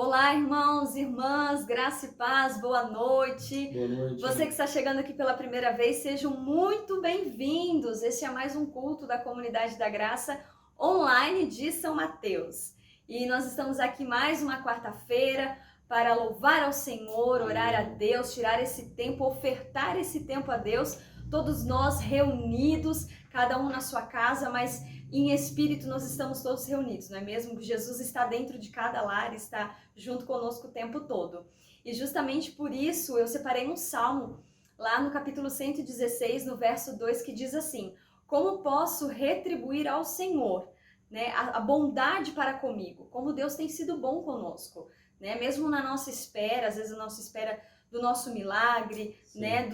Olá, irmãos, irmãs, graça e paz, boa noite. Boa noite. Você que está chegando aqui pela primeira vez, sejam muito bem-vindos. Este é mais um culto da Comunidade da Graça online de São Mateus. E nós estamos aqui mais uma quarta-feira para louvar ao Senhor, orar a Deus, tirar esse tempo, ofertar esse tempo a Deus. Todos nós reunidos, cada um na sua casa, mas em espírito nós estamos todos reunidos, não é mesmo? Jesus está dentro de cada lar, está junto conosco o tempo todo. E justamente por isso eu separei um salmo lá no capítulo 116, no verso 2, que diz assim: como posso retribuir ao Senhor, né, a bondade para comigo? Como Deus tem sido bom conosco, né? Mesmo na nossa espera, às vezes a nossa espera do nosso milagre, né,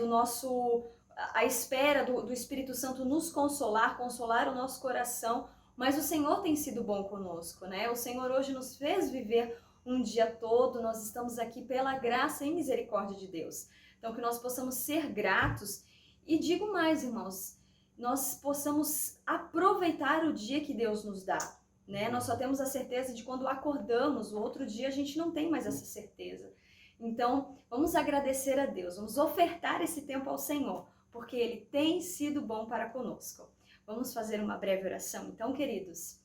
a espera do Espírito Santo nos consolar o nosso coração, mas o Senhor tem sido bom conosco, né? O Senhor hoje nos fez viver um dia todo, nós estamos aqui pela graça e misericórdia de Deus. Então que nós possamos ser gratos e digo mais, irmãos, nós possamos aproveitar o dia que Deus nos dá, né? Nós só temos a certeza de quando acordamos, o outro dia a gente não tem mais essa certeza. Então vamos agradecer a Deus, vamos ofertar esse tempo ao Senhor, porque Ele tem sido bom para conosco. Vamos fazer uma breve oração, então, queridos.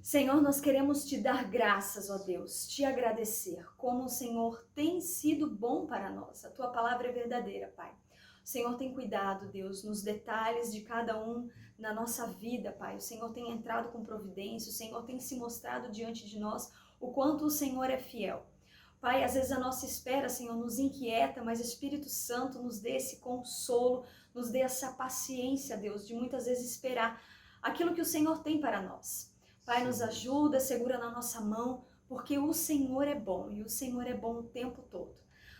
Senhor, nós queremos te dar graças, ó Deus, te agradecer, como o Senhor tem sido bom para nós. A tua palavra é verdadeira, Pai. O Senhor tem cuidado, Deus, nos detalhes de cada um na nossa vida, Pai. O Senhor tem entrado com providência, o Senhor tem se mostrado diante de nós o quanto o Senhor é fiel. Pai, às vezes a nossa espera, Senhor, nos inquieta, mas o Espírito Santo nos dê esse consolo, nos dê essa paciência, Deus, de muitas vezes esperar aquilo que o Senhor tem para nós. Pai, nos ajuda, segura na nossa mão, porque o Senhor é bom e o Senhor é bom o tempo todo.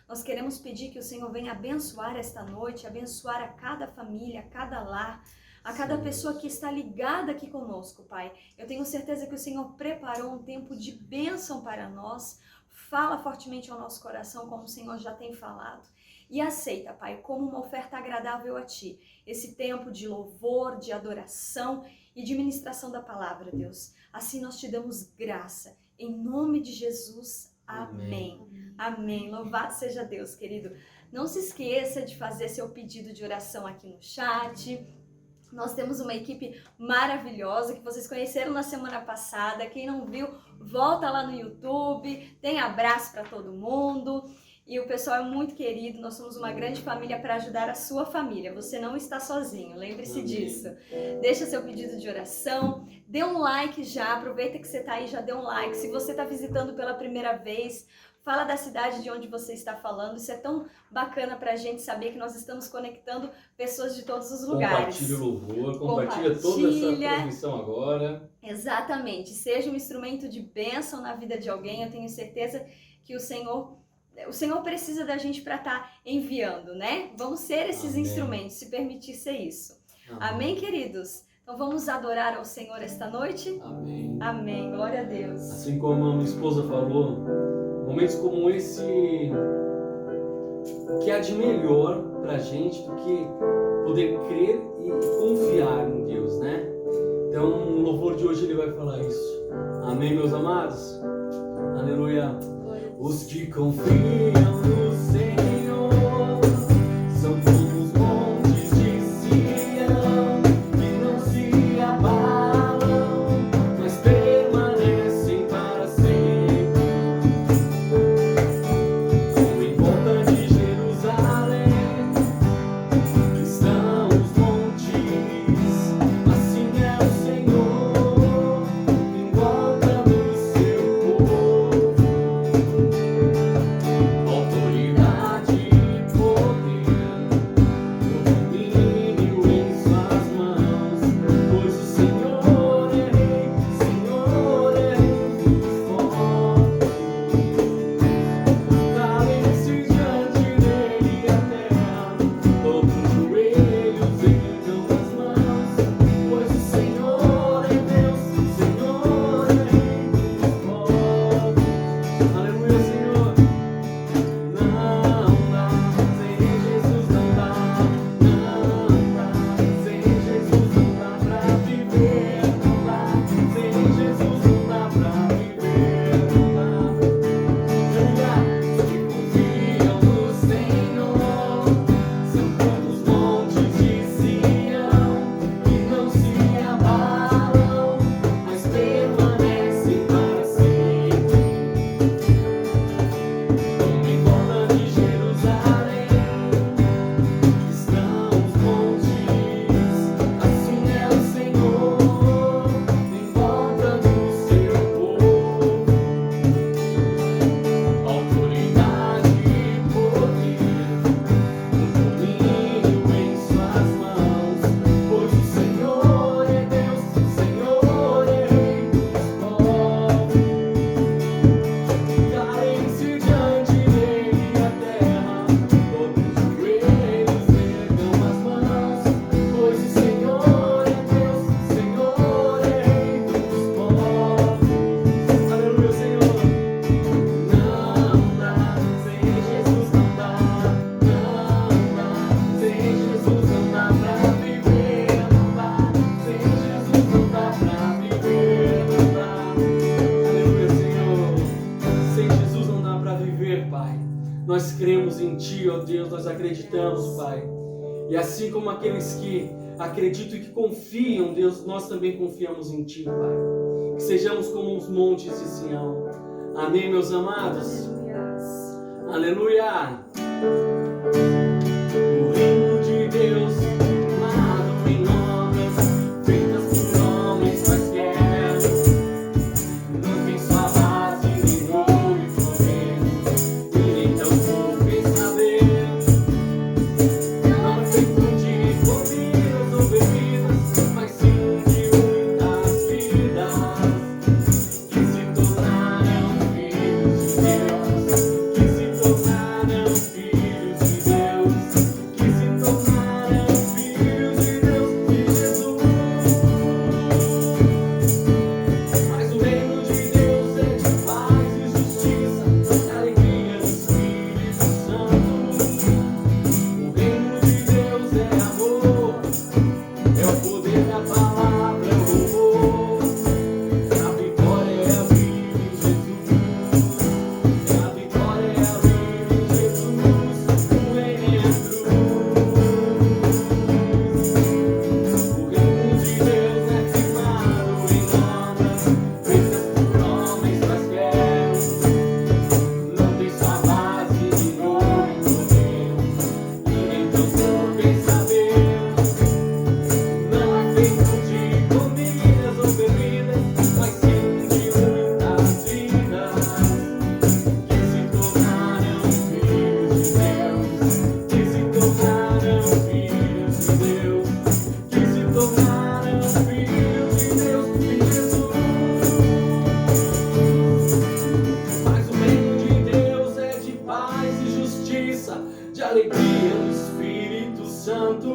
Nós queremos pedir que o Senhor venha abençoar esta noite, abençoar a cada família, a cada lar, a cada pessoa que está ligada aqui conosco, Pai. Eu tenho certeza que o Senhor preparou um tempo de bênção para nós. Fala fortemente ao nosso coração, como o Senhor já tem falado. E aceita, Pai, como uma oferta agradável a Ti, esse tempo de louvor, de adoração e de ministração da palavra, Deus. Assim nós te damos graça. Em nome de Jesus, amém. Amém. Louvado seja Deus, querido. Não se esqueça de fazer seu pedido de oração aqui no chat. Nós temos uma equipe maravilhosa que vocês conheceram na semana passada. Quem não viu, volta lá no YouTube. Tem abraço para todo mundo. E o pessoal é muito querido. Nós somos uma grande família para ajudar a sua família. Você não está sozinho, lembre-se disso. Deixa seu pedido de oração. Dê um like já. Aproveita que você está aí, já dê um like. Se você está visitando pela primeira vez, fala da cidade de onde você está falando. Isso é tão bacana pra gente saber que nós estamos conectando pessoas de todos os lugares. Compartilha o louvor, compartilha toda essa transmissão agora. Exatamente. Seja um instrumento de bênção na vida de alguém. Eu tenho certeza que o Senhor precisa da gente para estar enviando, né? Vamos ser esses instrumentos, se permitir ser isso. Amém, queridos? Então vamos adorar ao Senhor esta noite? Amém. Amém. Glória a Deus. Assim como a minha esposa falou, momentos como esse, o que há de melhor pra gente do que poder crer e confiar em Deus, né? Então o louvor de hoje ele vai falar isso. Amém, meus amados? Aleluia. Os que confiam no Senhor são como os montes de Sião, que não se abalam, mas permanecem para sempre. Como em volta de Jerusalém estão os montes, assim é o Senhor em volta do seu povo. Autoridade nós cremos em Ti, ó Deus, nós acreditamos, Pai. E assim como aqueles que acreditam e que confiam, Deus, nós também confiamos em Ti, Pai. Que sejamos como os montes de Sião. Amém, meus amados? Aleluia! O reino de Deus, amado em obras, feitas por homens quaisquer, não tem sua base, nem nome, poder, e nem tampouco em saber. Não é feito de comidas ou bebidas, mas sim de muitas vidas, que se tornaram filhos de Deus, que se tornaram filhos de Deus, que se tornaram filhos de Deus, de Jesus. Mas o reino de Deus é de paz e justiça, de alegria no Espírito Santo. O reino de Deus é amor, é o poder da palavra, é o louvor. A vitória é a vida em Jesus. A vitória é a vida em Jesus. O reino é a cruz. O reino de Deus é firmado em obras, feitas por homens quaisquer. Não tem sua base, nem nome, poder, e nem tampouco em saber. Não é feito de comidas ou bebidas, mas sim de muitas vidas, que se tornaram filhos de Deus, que se tornaram filhos de Deus, que se tornaram filhos de Deus em Jesus. Mas o reino de Deus é de paz e justiça, de alegria no Espírito Santo.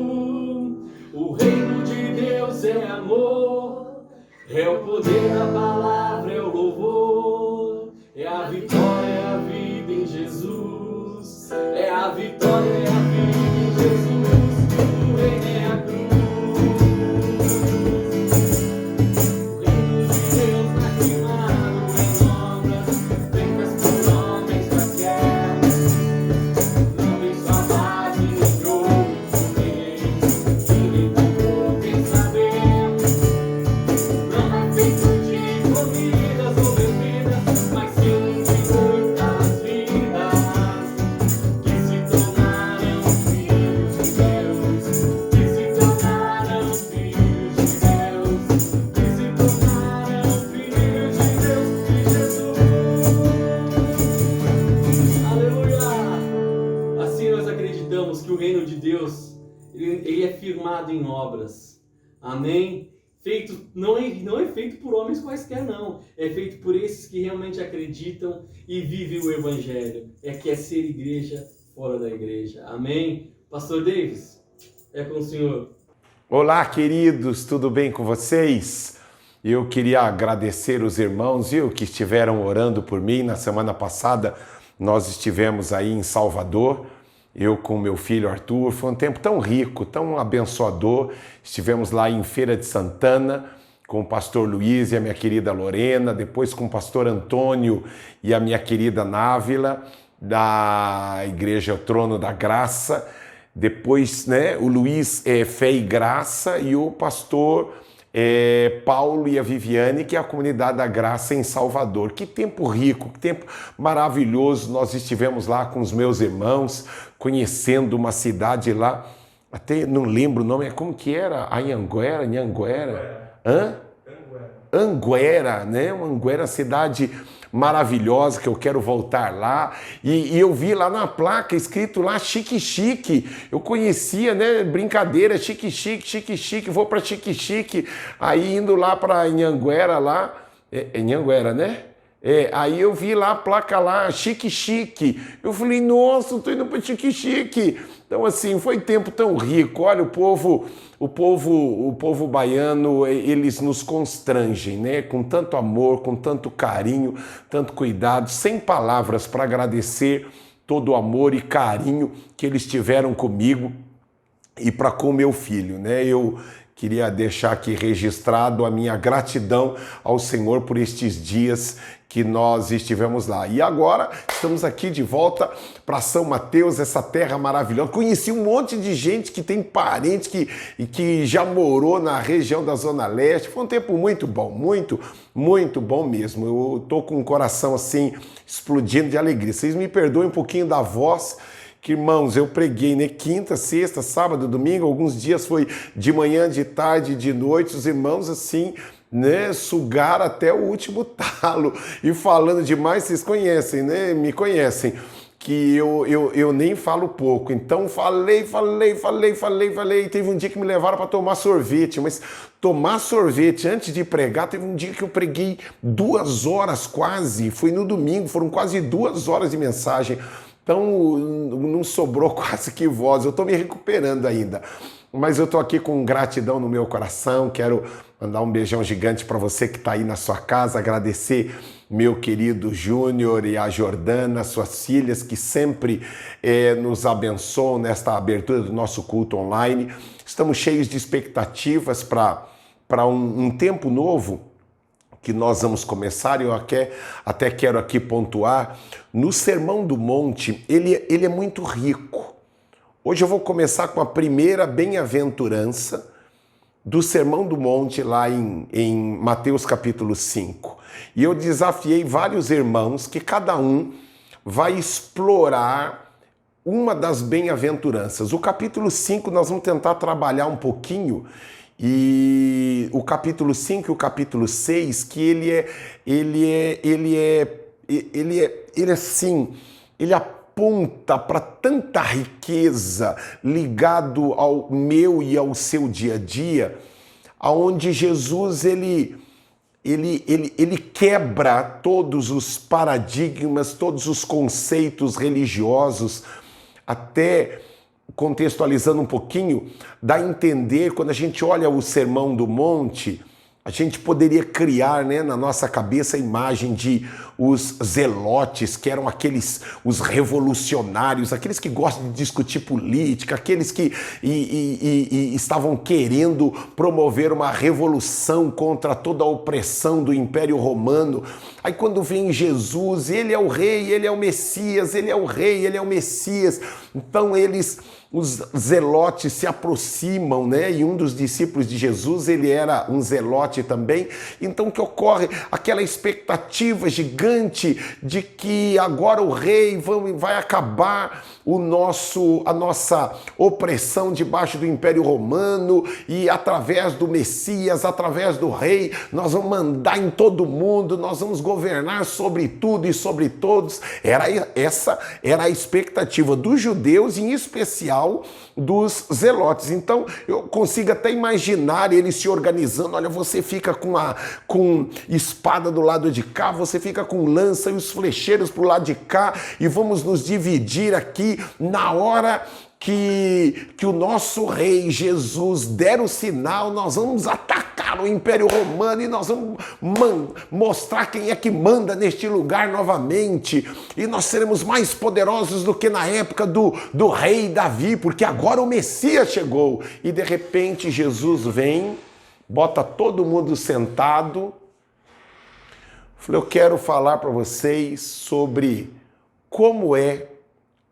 O reino de Deus é amor, é o poder da palavra, é o louvor. É a vitória, é a vida em Jesus. É a vitória, é a vida em Jesus. O reino é a cruz. O reino de Deus não é firmado em obras, feitas por homens quaisquer. Não tem sua base, nem nome, poder, e nem tampouco em saber. Não é feito de comidas ou bebidas, mas sim de muitas vidas, que se tornaram filhos de Deus, que se tornaram filhos de Deus, que se tornaram filhos de Deus, de Jesus. Aleluia! Assim nós acreditamos que o reino de Deus, ele é firmado em obras. Amém? Feito, não é feito por homens quaisquer, não. É feito por esses que realmente acreditam e vivem o Evangelho. Que é ser igreja fora da igreja. Amém? Pastor Davis, é com o senhor. Olá, queridos, tudo bem com vocês? Eu queria agradecer os irmãos, viu, que estiveram orando por mim. Na semana passada nós estivemos aí em Salvador, eu com meu filho Arthur. Foi um tempo tão rico, tão abençoador. Estivemos lá em Feira de Santana com o pastor Luiz e a minha querida Lorena, depois com o pastor Antônio e a minha querida Návila, da Igreja Trono da Graça. Depois, né, o Luiz Fé e Graça, e o pastor Paulo e a Viviane, que é a Comunidade da Graça em Salvador. Que tempo rico, que tempo maravilhoso. Nós estivemos lá com os meus irmãos, conhecendo uma cidade lá, até não lembro o nome, como que era? Anhanguera? Hã? Anguera, né? Anguera, cidade maravilhosa, que eu quero voltar lá. E eu vi lá na placa escrito lá Chique Chique. Eu conhecia, né? Brincadeira, Chique Chique, Chique Chique, vou para Chique Chique. Aí indo lá para Anhanguera lá, Anhanguera, né? Aí eu vi lá a placa lá, Chique Chique. Eu falei, nossa, eu tô indo para Chique Chique. Então assim, foi tempo tão rico. Olha, o povo baiano, eles nos constrangem, né? Com tanto amor, com tanto carinho, tanto cuidado, sem palavras para agradecer todo o amor e carinho que eles tiveram comigo e para com meu filho, né? Eu queria deixar aqui registrado a minha gratidão ao Senhor por estes dias que nós estivemos lá. E agora estamos aqui de volta para São Mateus, essa terra maravilhosa. Conheci um monte de gente que tem parente que já morou na região da Zona Leste. Foi um tempo muito bom, muito bom mesmo. Eu tô com o coração assim explodindo de alegria. Vocês me perdoem um pouquinho da voz, que, irmãos, eu preguei, né? Quinta, sexta, sábado, domingo, alguns dias foi de manhã, de tarde, de noite, os irmãos assim, né, sugaram até o último talo. E falando demais, vocês conhecem, né? Me conhecem, que eu nem falo pouco. Então falei. Teve um dia que me levaram para tomar sorvete, mas tomar sorvete antes de pregar, teve um dia que eu preguei 2 horas quase, foi no domingo, foram quase 2 horas de mensagem. Então não sobrou quase que voz, eu estou me recuperando ainda. Mas eu estou aqui com gratidão no meu coração, quero mandar um beijão gigante para você que está aí na sua casa, agradecer meu querido Júnior e a Jordana, suas filhas que sempre nos abençoam nesta abertura do nosso culto online. Estamos cheios de expectativas para um tempo novo que nós vamos começar. Eu até quero aqui pontuar, no Sermão do Monte, ele é muito rico. Hoje eu vou começar com a primeira bem-aventurança do Sermão do Monte, lá em Mateus capítulo 5. E eu desafiei vários irmãos que cada um vai explorar uma das bem-aventuranças. O capítulo 5 nós vamos tentar trabalhar um pouquinho, e o capítulo 5 e o capítulo 6, que ele aponta para tanta riqueza ligado ao meu e ao seu dia a dia, aonde Jesus ele quebra todos os paradigmas, todos os conceitos religiosos, até contextualizando um pouquinho, dá a entender, quando a gente olha o Sermão do Monte, a gente poderia criar, né, na nossa cabeça a imagem de os zelotes, que eram os revolucionários, aqueles que gostam de discutir política, aqueles que estavam querendo promover uma revolução contra toda a opressão do Império Romano. Aí quando vem Jesus, ele é o rei, ele é o Messias, ele é o rei, ele é o Messias. Então os zelotes se aproximam, né? E um dos discípulos de Jesus, ele era um zelote também. Então o que ocorre? Aquela expectativa gigante de que agora o rei vai acabar a nossa opressão debaixo do Império Romano, e através do Messias, através do rei, nós vamos mandar em todo mundo, nós vamos governar sobre tudo e sobre todos. Essa era a expectativa dos judeus, em especial dos zelotes. Então eu consigo até imaginar eles se organizando. Olha, você fica com espada do lado de cá, você fica com lança e os flecheiros pro lado de cá, e vamos nos dividir aqui na hora que o nosso rei Jesus der o sinal. Nós vamos atacar o Império Romano e nós vamos mostrar quem é que manda neste lugar novamente, e nós seremos mais poderosos do que na época do rei Davi, porque agora o Messias chegou. E de repente Jesus vem, bota todo mundo sentado. Falei, eu quero falar para vocês sobre como é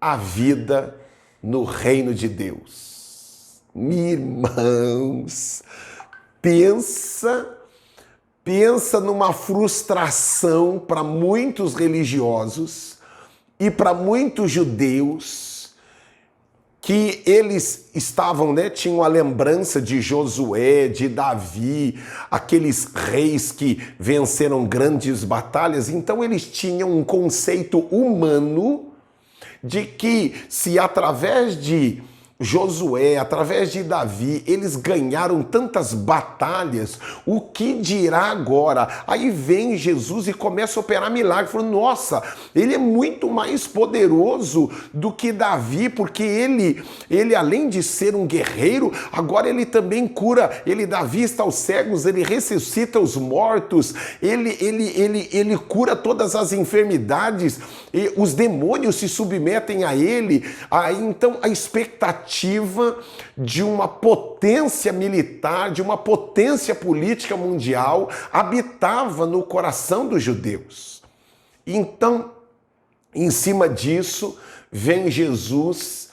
a vida no reino de Deus. Irmãos, pensa numa frustração para muitos religiosos e para muitos judeus, que eles estavam, né, tinham a lembrança de Josué, de Davi, aqueles reis que venceram grandes batalhas. Então eles tinham um conceito humano de que se através de Josué, através de Davi, eles ganharam tantas batalhas, o que dirá agora? Aí vem Jesus e começa a operar milagre. Falou, nossa, ele é muito mais poderoso do que Davi, porque ele além de ser um guerreiro, agora ele também cura, ele dá vista aos cegos, ele ressuscita os mortos, ele cura todas as enfermidades, e os demônios se submetem a ele. Aí então a expectativa expectativa de uma potência militar, de uma potência política mundial, habitava no coração dos judeus. Então, em cima disso, vem Jesus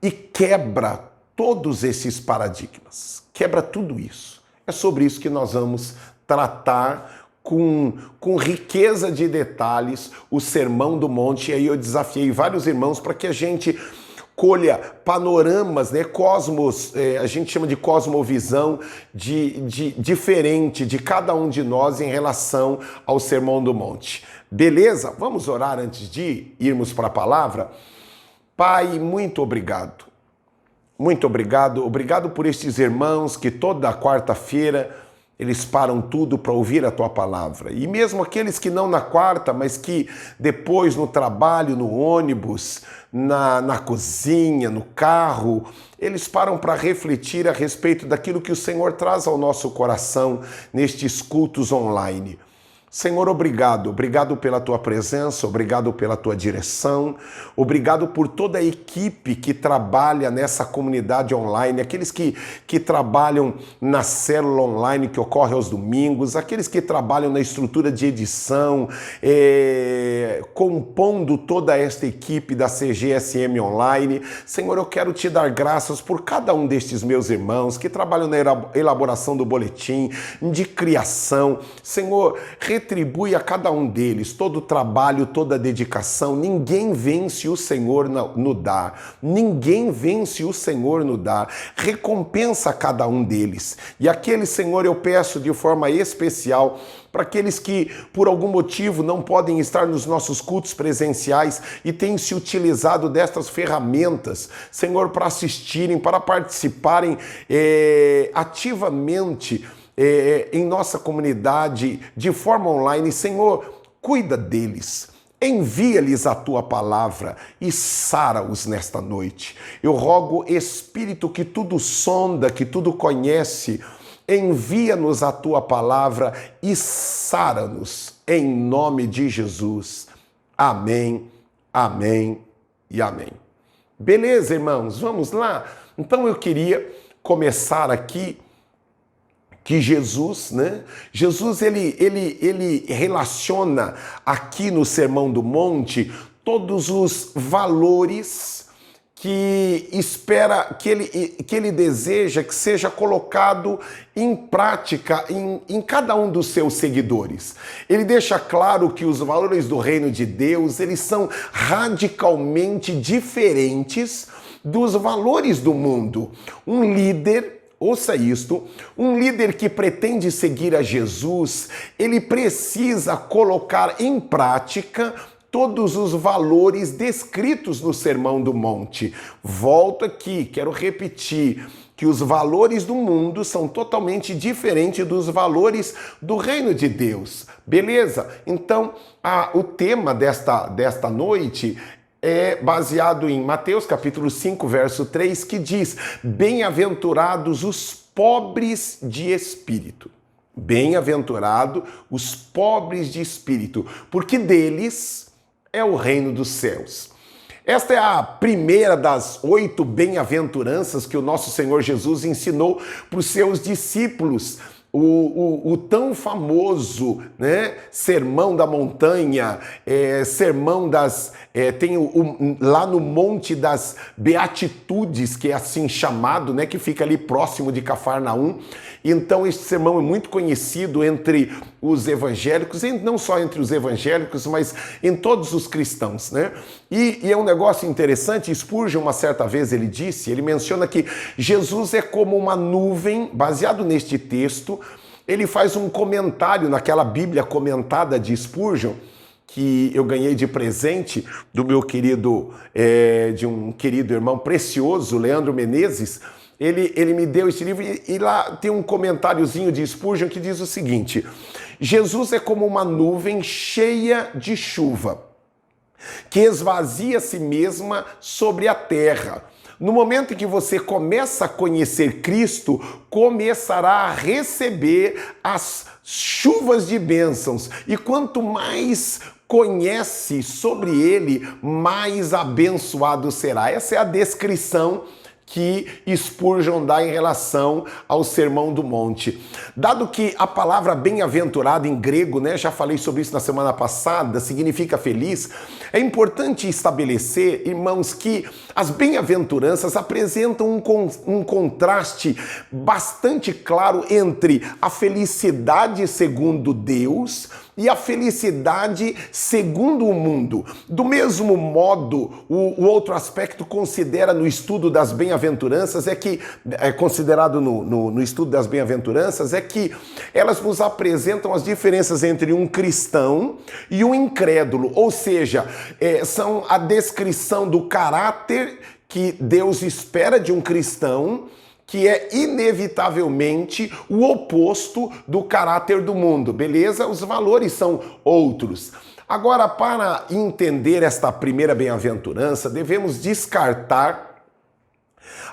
e quebra todos esses paradigmas, quebra tudo isso. É sobre isso que nós vamos tratar com riqueza de detalhes o Sermão do Monte. E aí eu desafiei vários irmãos para que a gente colha panoramas, né, cosmos, a gente chama de cosmovisão diferente de cada um de nós em relação ao Sermão do Monte. Beleza? Vamos orar antes de irmos para a palavra? Pai, muito obrigado. Muito obrigado. Obrigado por estes irmãos que toda quarta-feira eles param tudo para ouvir a tua palavra. E mesmo aqueles que não na quarta, mas que depois no trabalho, no ônibus, na cozinha, no carro, eles param para refletir a respeito daquilo que o Senhor traz ao nosso coração nestes cultos online. Senhor, obrigado pela tua presença, obrigado pela tua direção, obrigado por toda a equipe que trabalha nessa comunidade online, aqueles que trabalham na célula online que ocorre aos domingos, aqueles que trabalham na estrutura de edição, compondo toda esta equipe da CGSM Online. Senhor, eu quero te dar graças por cada um destes meus irmãos que trabalham na elaboração do boletim, de criação. Senhor, retribui a cada um deles todo o trabalho, toda a dedicação. Ninguém vence o Senhor no dar. Ninguém vence o Senhor no dar. Recompensa a cada um deles. E aqueles, Senhor, eu peço de forma especial para aqueles que, por algum motivo, não podem estar nos nossos cultos presenciais e têm se utilizado destas ferramentas, Senhor, para assistirem, para participarem ativamente em nossa comunidade de forma online. Senhor, cuida deles, envia-lhes a tua palavra e sara-os nesta noite. Eu rogo, Espírito que tudo sonda, que tudo conhece, envia-nos a tua palavra e sara-nos em nome de Jesus. Amém, amém e amém. Beleza, irmãos? Vamos lá? Então eu queria começar aqui que Jesus, né? Jesus, ele relaciona aqui no Sermão do Monte todos os valores que espera, que ele deseja que seja colocado em prática em cada um dos seus seguidores. Ele deixa claro que os valores do reino de Deus, eles são radicalmente diferentes dos valores do mundo. Um líder, ouça isto, um líder que pretende seguir a Jesus, ele precisa colocar em prática todos os valores descritos no Sermão do Monte. Volto aqui, quero repetir que os valores do mundo são totalmente diferentes dos valores do reino de Deus. Beleza? Então, o tema desta noite é baseado em Mateus capítulo 5, verso 3, que diz: bem-aventurados os pobres de espírito. Bem-aventurado os pobres de espírito, porque deles é o reino dos céus. Esta é a primeira das 8 bem-aventuranças que o nosso Senhor Jesus ensinou para os seus discípulos. O tão famoso, né, Sermão da Montanha, Sermão das... tem lá no Monte das Beatitudes, que é assim chamado, né, que fica ali próximo de Cafarnaum. Então esse sermão é muito conhecido entre os evangélicos, e não só entre os evangélicos, mas em todos os cristãos, né? E é um negócio interessante. Spurgeon, uma certa vez, ele menciona que Jesus é como uma nuvem. Baseado neste texto, ele faz um comentário naquela Bíblia comentada de Spurgeon, que eu ganhei de presente do meu querido, de um querido irmão precioso, Leandro Menezes. Ele me deu esse livro e lá tem um comentáriozinho de Spurgeon que diz o seguinte: Jesus é como uma nuvem cheia de chuva, que esvazia a si mesma sobre a terra. No momento em que você começa a conhecer Cristo, começará a receber as chuvas de bênçãos. E quanto mais conhece sobre ele, mais abençoado será. Essa é a descrição que Spurgeon dá em relação ao Sermão do Monte. Dado que a palavra bem-aventurado em grego, né, já falei sobre isso na semana passada, significa feliz, é importante estabelecer, irmãos, que as bem-aventuranças apresentam um contraste bastante claro entre a felicidade segundo Deus e a felicidade segundo o mundo. Do mesmo modo, o outro aspecto considera no estudo das bem-aventuranças é que, considerado no estudo das bem-aventuranças, é que elas nos apresentam as diferenças entre um cristão e um incrédulo, ou seja, são a descrição do caráter que Deus espera de um cristão, que é inevitavelmente o oposto do caráter do mundo, beleza? Os valores são outros. Agora, para entender esta primeira bem-aventurança, devemos descartar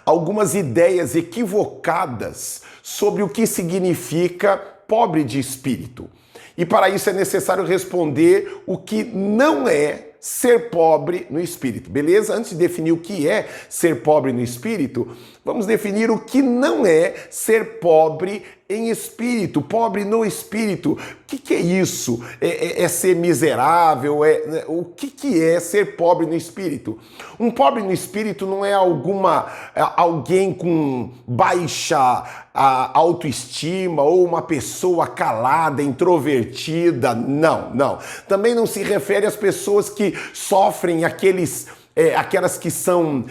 algumas ideias equivocadas sobre o que significa pobre de espírito. E para isso é necessário responder o que não é ser pobre no espírito, beleza? Antes de definir o que é ser pobre no espírito, vamos definir o que não é ser pobre em espírito, pobre no espírito. O que é isso? É ser miserável? O que é ser pobre no espírito? Um pobre no espírito não é alguém com baixa autoestima ou uma pessoa calada, introvertida. Não. Também não se refere às pessoas que sofrem aquelas que são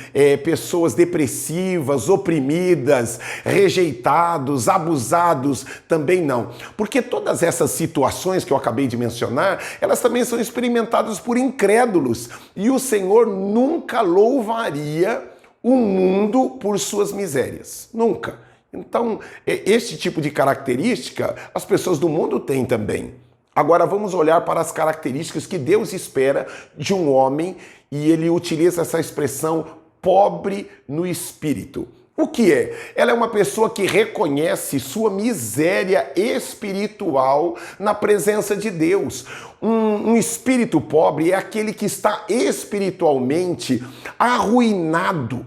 pessoas depressivas, oprimidas, rejeitados, abusados, também não. Porque todas essas situações que eu acabei de mencionar, elas também são experimentadas por incrédulos. E o Senhor nunca louvaria o mundo por suas misérias. Nunca. Então, este tipo de característica as pessoas do mundo têm também. Agora vamos olhar para as características que Deus espera de um homem, e ele utiliza essa expressão pobre no espírito. O que é? Ela é uma pessoa que reconhece sua miséria espiritual na presença de Deus. Um espírito pobre é aquele que está espiritualmente arruinado.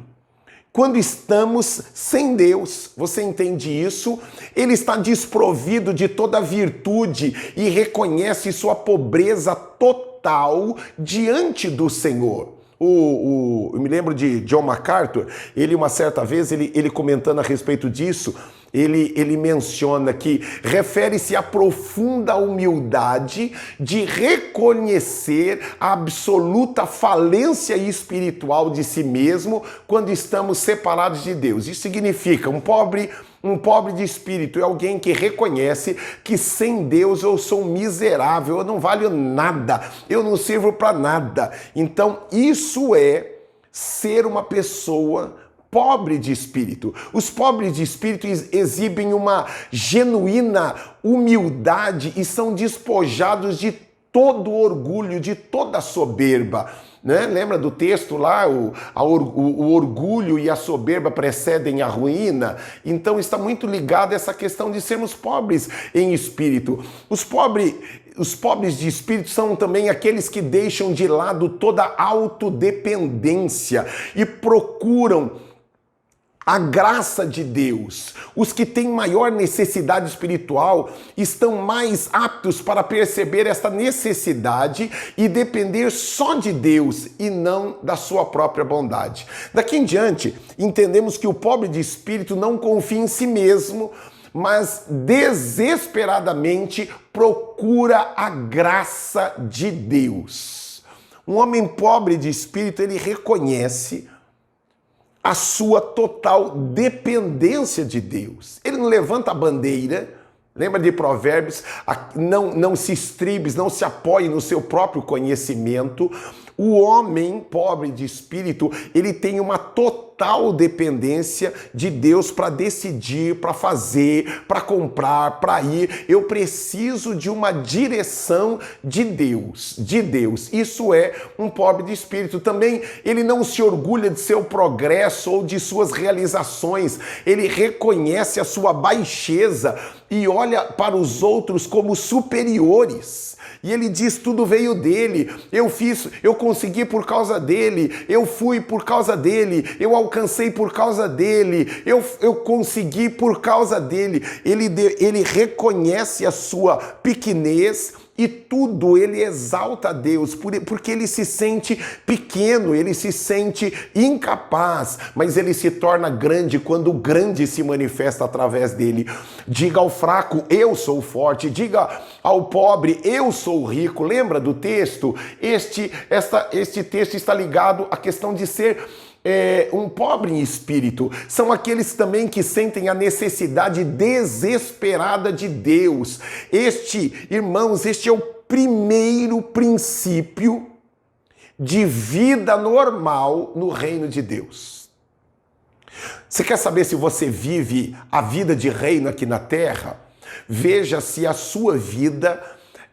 Quando estamos sem Deus, você entende isso? Ele está desprovido de toda virtude e reconhece sua pobreza total diante do Senhor. Eu me lembro de John MacArthur, ele uma certa vez, ele comentando a respeito disso, ele menciona que refere-se à profunda humildade de reconhecer a absoluta falência espiritual de si mesmo quando estamos separados de Deus. Isso significa um pobre de espírito é alguém que reconhece que sem Deus eu sou miserável, eu não valho nada, eu não sirvo para nada. Então isso é ser uma pessoa pobre de espírito. Os pobres de espírito exibem uma genuína humildade e são despojados de todo orgulho, de toda soberba. Né? Lembra do texto lá? O orgulho e a soberba precedem a ruína. Então está muito ligado a essa questão de sermos pobres em espírito. Os pobres de espírito são também aqueles que deixam de lado toda autodependência e procuram a graça de Deus. Os que têm maior necessidade espiritual estão mais aptos para perceber esta necessidade e depender só de Deus e não da sua própria bondade. Daqui em diante, entendemos que o pobre de espírito não confia em si mesmo, mas desesperadamente procura a graça de Deus. Um homem pobre de espírito, ele reconhece a sua total dependência de Deus. Ele não levanta a bandeira, lembra de Provérbios, não se estribes, não se apoie no seu próprio conhecimento. O homem pobre de espírito, ele tem uma total dependência de Deus para decidir, para fazer, para comprar, para ir. Eu preciso de uma direção de Deus, Isso é um pobre de espírito. Também ele não se orgulha de seu progresso ou de suas realizações. Ele reconhece a sua baixeza e olha para os outros como superiores. E ele diz, tudo veio dele, eu consegui por causa dele, eu fui por causa dele, eu alcancei por causa dele, eu consegui por causa dele. Ele reconhece a sua pequenez e tudo ele exalta a Deus, porque ele se sente pequeno, ele se sente incapaz, mas ele se torna grande quando o grande se manifesta através dele. Diga ao fraco, eu sou forte. Diga ao pobre, eu sou rico. Lembra do texto? Este texto está ligado à questão de ser um pobre em espírito. São aqueles também que sentem a necessidade desesperada de Deus. Irmãos, este é o primeiro princípio de vida normal no reino de Deus. Você quer saber se você vive a vida de reino aqui na terra? Veja se a sua vida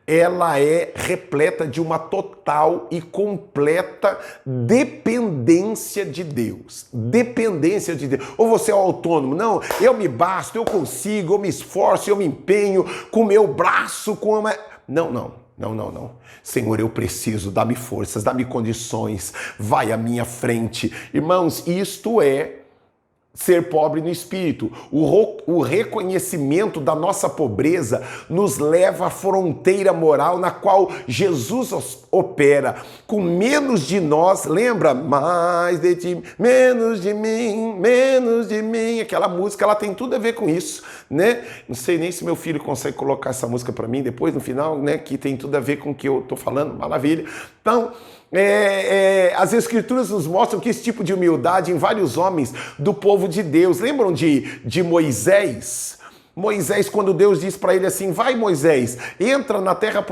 ela é repleta de uma total e completa dependência de Deus. Dependência de Deus. Ou você é autônomo? Não, eu me basto, eu consigo, eu me esforço, eu me empenho com o meu braço, com a... Não. Senhor, eu preciso, dá-me forças, dá-me condições, vai à minha frente. Irmãos, isto é ser pobre no espírito. O reconhecimento da nossa pobreza nos leva à fronteira moral na qual Jesus opera. Com menos de nós, lembra? Mais de ti, menos de mim. Aquela música, ela tem tudo a ver com isso, né? Não sei nem se meu filho consegue colocar essa música para mim depois, no final, né? Que tem tudo a ver com o que eu tô falando, maravilha. Então, as escrituras nos mostram que esse tipo de humildade em vários homens do povo de Deus. Lembram de Moisés? Moisés, quando Deus diz para ele assim, vai Moisés, entra na terra,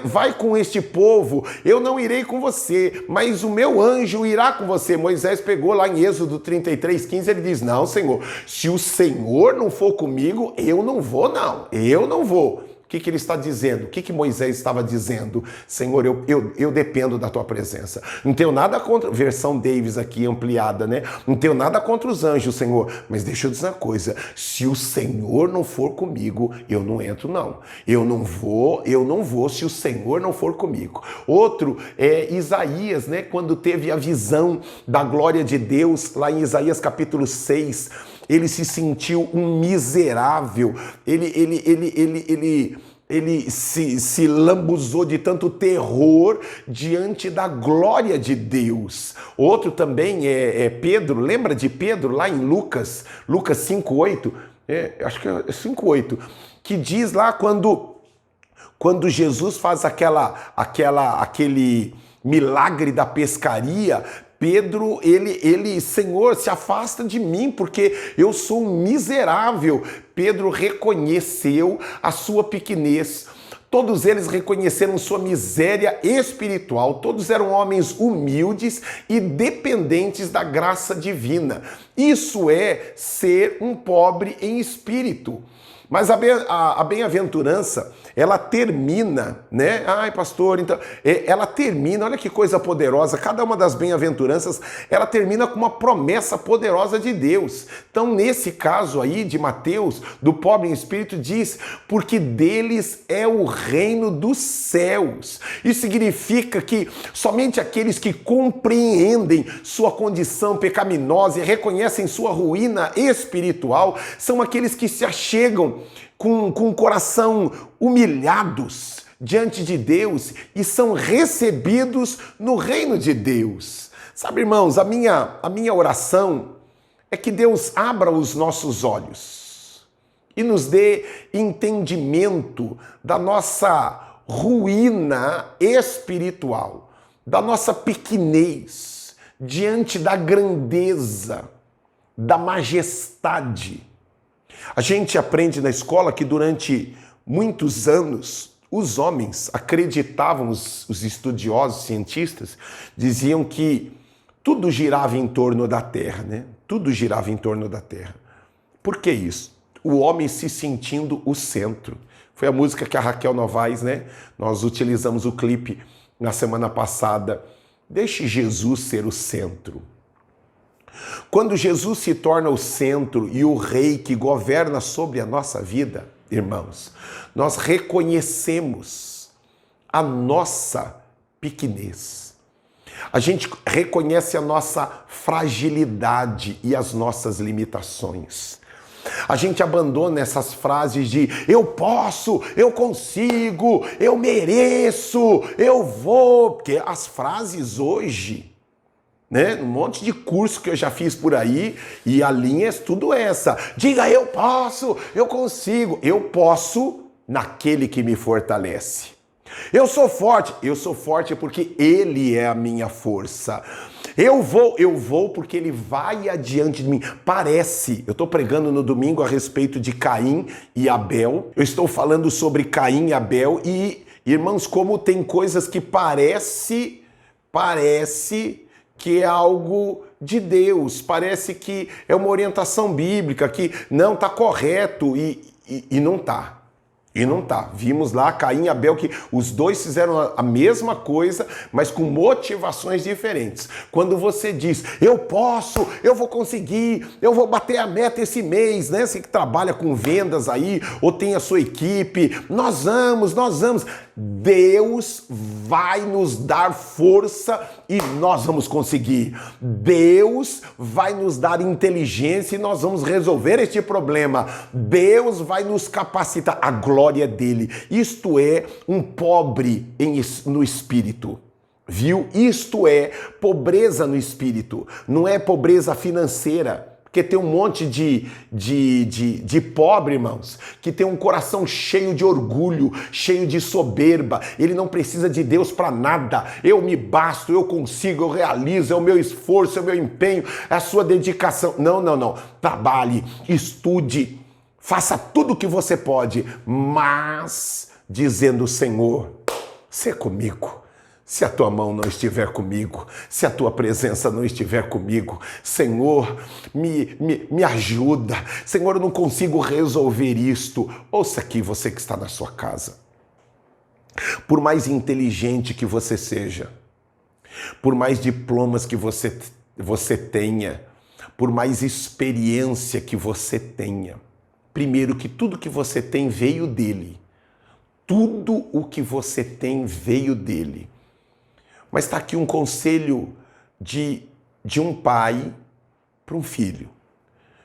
vai com este povo, eu não irei com você, mas o meu anjo irá com você. Moisés pegou lá em Êxodo 33:15, ele diz, não Senhor, se o Senhor não for comigo, eu não vou. O que ele está dizendo? O que Moisés estava dizendo? Senhor, eu dependo da tua presença. Não tenho nada contra, versão Davis aqui ampliada, né? Não tenho nada contra os anjos, Senhor. Mas deixa eu dizer uma coisa, se o Senhor não for comigo, eu não entro não. Eu não vou se o Senhor não for comigo. Outro é Isaías, né? Quando teve a visão da glória de Deus, lá em Isaías capítulo 6, ele se sentiu um miserável, ele se lambuzou de tanto terror diante da glória de Deus. Outro também é Pedro, lembra de Pedro lá em Lucas 5:8? Acho que é 5:8, que diz lá quando Jesus faz aquele milagre da pescaria, Pedro, Senhor, se afasta de mim, porque eu sou um miserável. Pedro reconheceu a sua pequenez. Todos eles reconheceram sua miséria espiritual. Todos eram homens humildes e dependentes da graça divina. Isso é ser um pobre em espírito. Mas a bem-aventurança, ela termina, né? Ai, pastor, então... Ela termina, olha que coisa poderosa. Cada uma das bem-aventuranças, ela termina com uma promessa poderosa de Deus. Então, nesse caso aí de Mateus, do pobre em espírito, diz, porque deles é o reino dos céus. Isso significa que somente aqueles que compreendem sua condição pecaminosa e reconhecem sua ruína espiritual são aqueles que se achegam com o coração humilhados diante de Deus e são recebidos no reino de Deus. Sabe, irmãos, a minha oração é que Deus abra os nossos olhos e nos dê entendimento da nossa ruína espiritual, da nossa pequenez diante da grandeza, da majestade. A gente aprende na escola que durante muitos anos os homens acreditavam, os estudiosos, cientistas, diziam que tudo girava em torno da Terra, né? Tudo girava em torno da Terra. Por que isso? O homem se sentindo o centro. Foi a música que a Raquel Novaes, né? Nós utilizamos o clipe na semana passada. Deixe Jesus ser o centro. Quando Jesus se torna o centro e o rei que governa sobre a nossa vida, irmãos, nós reconhecemos a nossa pequenez. A gente reconhece a nossa fragilidade e as nossas limitações. A gente abandona essas frases de eu posso, eu consigo, eu mereço, eu vou. Porque as frases hoje, né, um monte de curso que eu já fiz por aí, e a linha é tudo essa. Diga eu posso, eu consigo. Eu posso naquele que me fortalece. Eu sou forte porque Ele é a minha força. Eu vou porque Ele vai adiante de mim. Parece, eu estou pregando no domingo a respeito de Caim e Abel. Eu estou falando sobre Caim e Abel e, irmãos, como tem coisas que parece que é algo de Deus, parece que é uma orientação bíblica, que não está correto e não está. E não tá. Vimos lá Caim e Abel que os dois fizeram a mesma coisa, mas com motivações diferentes. Quando você diz, eu posso, eu vou conseguir, eu vou bater a meta esse mês, né? Você que trabalha com vendas aí, ou tem a sua equipe, nós vamos. Deus vai nos dar força e nós vamos conseguir. Deus vai nos dar inteligência e nós vamos resolver este problema. Deus vai nos capacitar. A glória dele. Isto é um pobre no espírito. Viu? Isto é pobreza no espírito. Não é pobreza financeira. Porque tem um monte de pobre, irmãos, que tem um coração cheio de orgulho, cheio de soberba. Ele não precisa de Deus para nada. Eu me basto, eu consigo, eu realizo, é o meu esforço, é o meu empenho, é a sua dedicação. Não. Trabalhe, estude, faça tudo o que você pode, mas dizendo, Senhor, sê comigo. Se a tua mão não estiver comigo, se a tua presença não estiver comigo, Senhor, me ajuda. Senhor, eu não consigo resolver isto. Ouça aqui, você que está na sua casa. Por mais inteligente que você seja, por mais diplomas que você tenha, por mais experiência que você tenha, primeiro que tudo que você tem veio dele. Tudo o que você tem veio dele. Mas está aqui um conselho de um pai para um filho.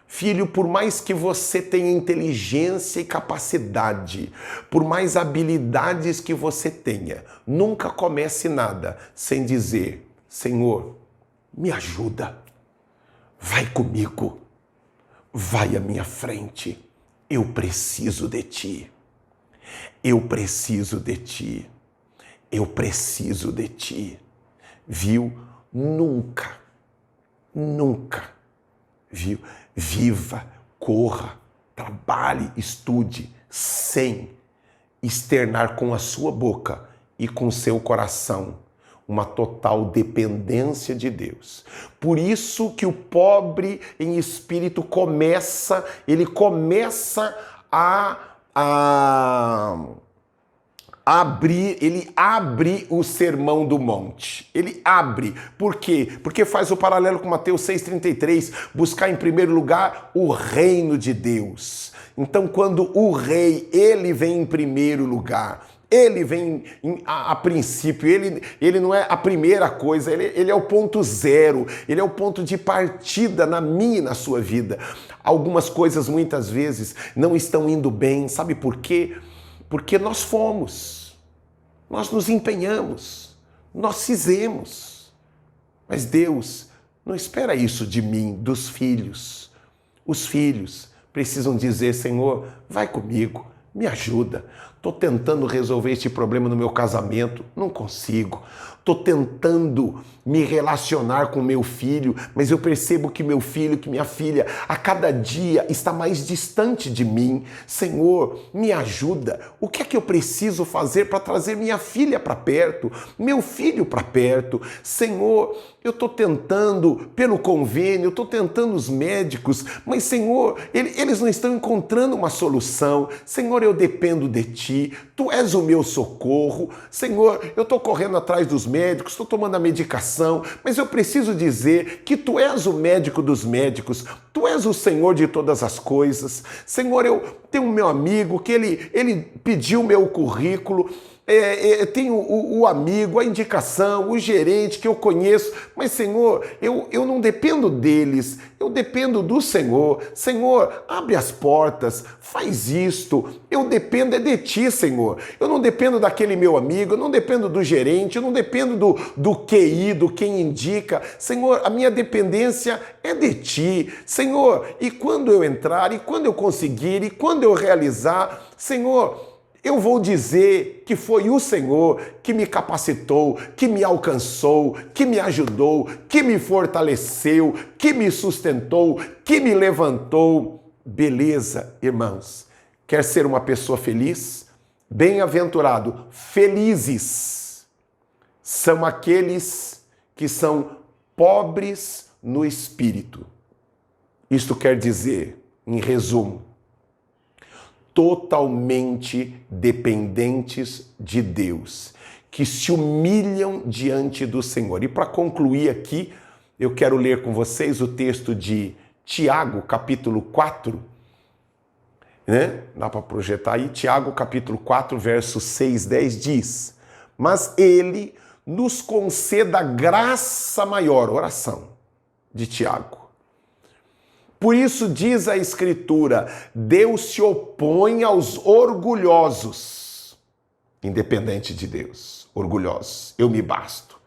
Filho, por mais que você tenha inteligência e capacidade, por mais habilidades que você tenha, nunca comece nada sem dizer, Senhor, me ajuda, vai comigo, vai à minha frente, eu preciso de ti, eu preciso de ti. Eu preciso de ti. Viu? Nunca, viu? Viva, corra, trabalhe, estude, sem externar com a sua boca e com seu coração uma total dependência de Deus. Por isso que o pobre em espírito ele começa a ele abre o Sermão do Monte. Ele abre. Por quê? Porque faz o paralelo com Mateus 6,33, buscar em primeiro lugar o reino de Deus. Então, quando o rei, ele vem em primeiro lugar, ele vem a princípio, ele não é a primeira coisa, ele é o ponto zero, ele é o ponto de partida na minha e na sua vida. Algumas coisas, muitas vezes, não estão indo bem. Sabe por quê? Porque nós nos empenhamos, nós fizemos. Mas Deus não espera isso de mim, dos filhos. Os filhos precisam dizer, Senhor, vai comigo, me ajuda. Estou tentando resolver este problema no meu casamento, não consigo. Estou tentando me relacionar com meu filho, mas eu percebo que meu filho, que minha filha, a cada dia está mais distante de mim. Senhor, me ajuda. O que é que eu preciso fazer para trazer minha filha para perto, meu filho para perto? Senhor, eu estou tentando pelo convênio, estou tentando os médicos, mas Senhor, eles não estão encontrando uma solução. Senhor, eu dependo de Ti, Tu és o meu socorro. Senhor, eu estou correndo atrás dos médicos, estou tomando a medicação, mas eu preciso dizer que Tu és o médico dos médicos, Tu és o Senhor de todas as coisas. Senhor, eu tenho um meu amigo que ele pediu meu currículo, tenho o amigo, a indicação, o gerente que eu conheço, mas Senhor, eu não dependo deles, eu dependo do Senhor. Senhor, abre as portas, faz isto, eu dependo de Ti, Senhor. Eu não dependo daquele meu amigo, eu não dependo do gerente, eu não dependo do QI, do quem indica. Senhor, a minha dependência é de Ti. Senhor, e quando eu entrar, e quando eu conseguir, e quando eu realizar, Senhor, eu vou dizer que foi o Senhor que me capacitou, que me alcançou, que me ajudou, que me fortaleceu, que me sustentou, que me levantou. Beleza, irmãos? Quer ser uma pessoa feliz? Bem-aventurado, felizes são aqueles que são pobres no espírito. Isto quer dizer, em resumo, totalmente dependentes de Deus, que se humilham diante do Senhor. E para concluir aqui, eu quero ler com vocês o texto de Tiago, capítulo 4, né? Dá para projetar aí? Tiago, capítulo 4, verso 6, 10 diz: mas Ele nos conceda graça maior, oração de Tiago. Por isso diz a Escritura, Deus se opõe aos orgulhosos, independente de Deus, orgulhosos, eu me basto.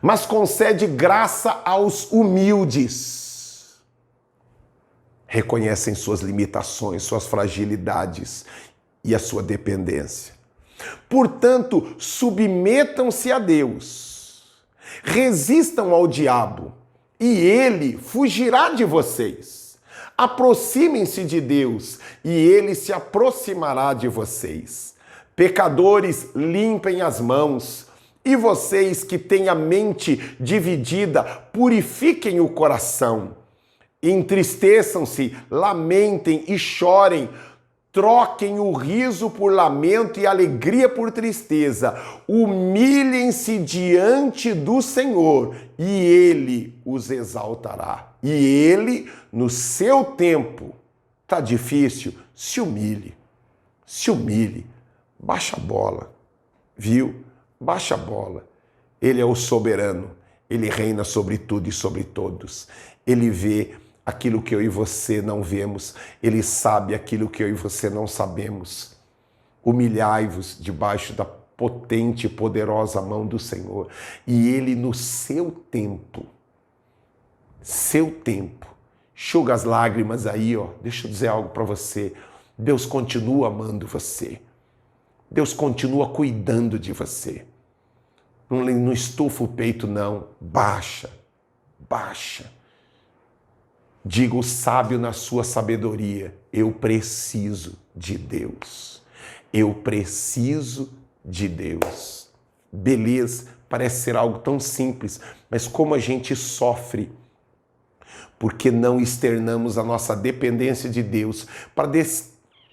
Mas concede graça aos humildes. Reconhecem suas limitações, suas fragilidades e a sua dependência. Portanto, submetam-se a Deus, resistam ao diabo, e ele fugirá de vocês. Aproximem-se de Deus, e ele se aproximará de vocês. Pecadores, limpem as mãos, e vocês que têm a mente dividida, purifiquem o coração. Entristeçam-se, lamentem e chorem. Troquem o riso por lamento e a alegria por tristeza. Humilhem-se diante do Senhor e Ele os exaltará. E Ele, no seu tempo, tá difícil, se humilhe. Se humilhe. Baixa a bola, viu? Baixa a bola. Ele é o soberano. Ele reina sobre tudo e sobre todos. Ele vê aquilo que eu e você não vemos, Ele sabe aquilo que eu e você não sabemos. Humilhai-vos debaixo da potente e poderosa mão do Senhor, e Ele no seu tempo, enxuga as lágrimas aí, ó. Deixa eu dizer algo para você, Deus continua amando você, Deus continua cuidando de você, não estufa o peito não, baixa, diga o sábio na sua sabedoria, eu preciso de Deus. Eu preciso de Deus. Beleza, parece ser algo tão simples, mas como a gente sofre porque não externamos a nossa dependência de Deus para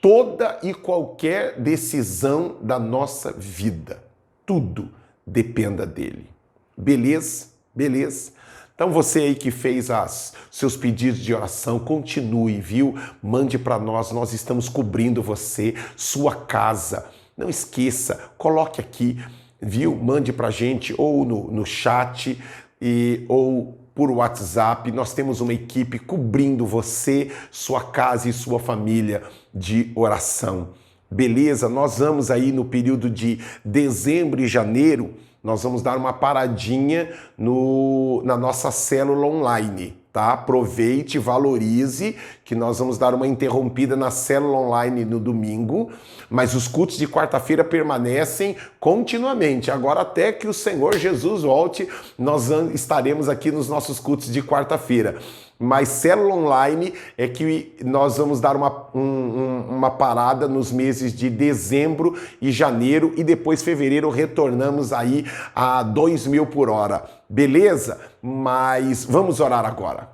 toda e qualquer decisão da nossa vida. Tudo dependa dele. Beleza? Beleza? Então você aí que fez seus pedidos de oração, continue, viu? Mande para nós estamos cobrindo você, sua casa. Não esqueça, coloque aqui, viu? Mande para a gente ou no chat ou por WhatsApp. Nós temos uma equipe cobrindo você, sua casa e sua família de oração. Beleza? Nós vamos aí no período de dezembro e janeiro, nós vamos dar uma paradinha na nossa célula online, tá? Aproveite, valorize, que nós vamos dar uma interrompida na célula online no domingo, mas os cultos de quarta-feira permanecem continuamente. Agora, até que o Senhor Jesus volte, nós estaremos aqui nos nossos cultos de quarta-feira. Mas célula online é que nós vamos dar uma parada nos meses de dezembro e janeiro e depois fevereiro retornamos aí a 2.000 por hora. Beleza? Mas vamos orar agora.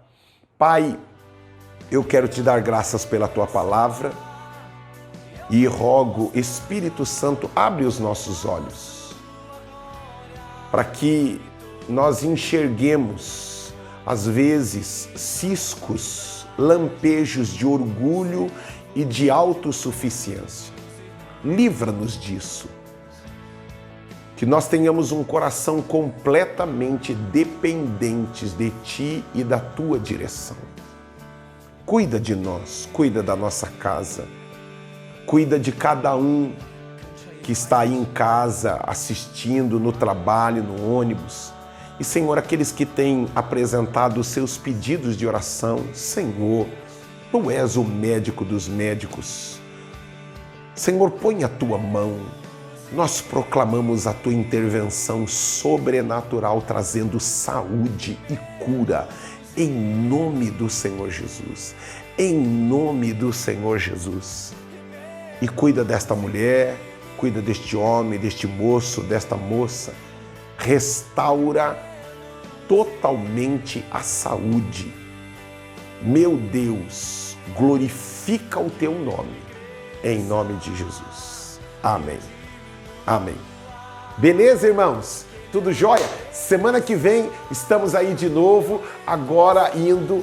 Pai, eu quero te dar graças pela tua palavra e rogo, Espírito Santo, abre os nossos olhos para que nós enxerguemos às vezes, ciscos, lampejos de orgulho e de autossuficiência. Livra-nos disso. que nós tenhamos um coração completamente dependentes de Ti e da Tua direção. Cuida de nós, cuida da nossa casa, cuida de cada um que está aí em casa, assistindo, no trabalho, no ônibus. E, Senhor, aqueles que têm apresentado os seus pedidos de oração, Senhor, Tu és o médico dos médicos. Senhor, põe a Tua mão. Nós proclamamos a Tua intervenção sobrenatural, trazendo saúde e cura, em nome do Senhor Jesus. Em nome do Senhor Jesus. E cuida desta mulher, cuida deste homem, deste moço, desta moça. Restaura totalmente a saúde. Meu Deus, glorifica o Teu nome, em nome de Jesus. Amém. Amém. Beleza, irmãos? Tudo jóia? Semana que vem estamos aí de novo, agora indo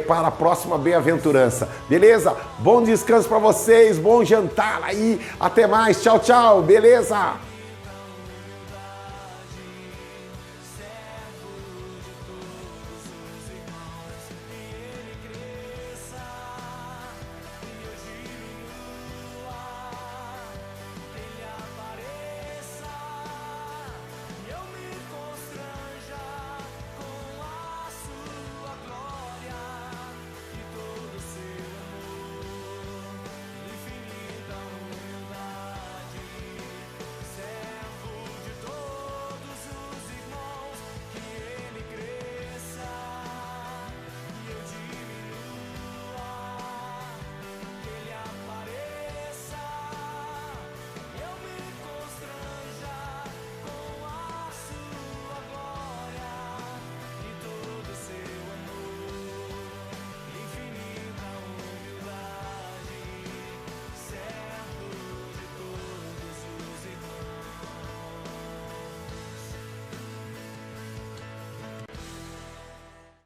para a próxima bem-aventurança. Beleza? Bom descanso para vocês, bom jantar aí. Até mais. Tchau, tchau. Beleza?